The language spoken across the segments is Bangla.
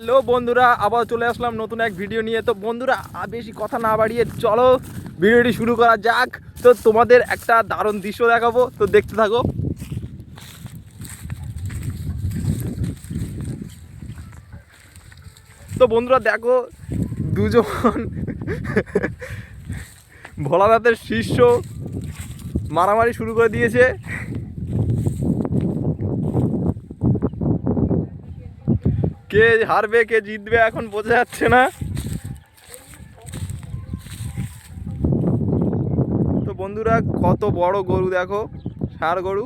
হ্যালো বন্ধুরা, আবার চলে আসলাম নতুন এক ভিডিও নিয়ে। তো বন্ধুরা, বেশি কথা না বাড়িয়ে চলো ভিডিওটি শুরু করা যাক। তো তোমাদের একটা দারুণ দৃশ্য দেখাবো, তো দেখতে থাকো। তো বন্ধুরা দেখো, দুজন ভোলানাথের শিষ্য মারামারি শুরু করে দিয়েছে। কে হারবে কে জিতবে এখন বোঝা যাচ্ছে না। তো বন্ধুরা, কত বড় গরু দেখো, ষাঁড় গরু।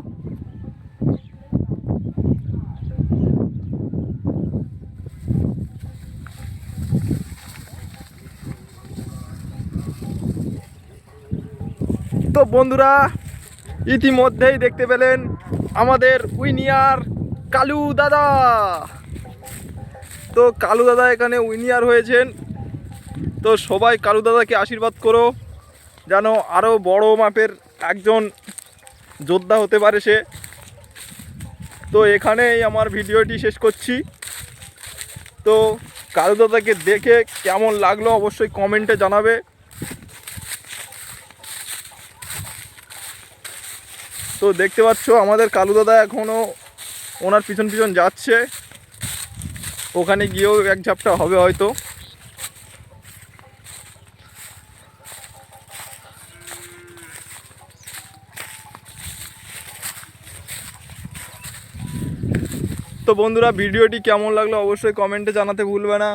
তো বন্ধুরা, ইতিমধ্যেই দেখতে পেলেন আমাদের উইনিয়ার কালু দাদা। তো কালু দাদা এখানে উইনিয়ার হয়েছেন। তো সবাই কালু দাদাকে আশীর্বাদ করো, যেন আরও বড় মাপের একজন যোদ্ধা হতে পারে সে। তো এখানেই আমার ভিডিওটি শেষ করছি। তো কালু দাদাকে দেখে কেমন লাগলো অবশ্যই কমেন্টে জানাবে। তো দেখতে পাচ্ছ আমাদের কালু দাদা এখনও ওনার পিছন পিছন যাচ্ছে, ওখানে গিয়েও এক ঝাপটা হবে হয়তো। তো বন্ধুরা, ভিডিওটি কেমন লাগলো অবশ্যই কমেন্টে জানাতে ভুলবে না।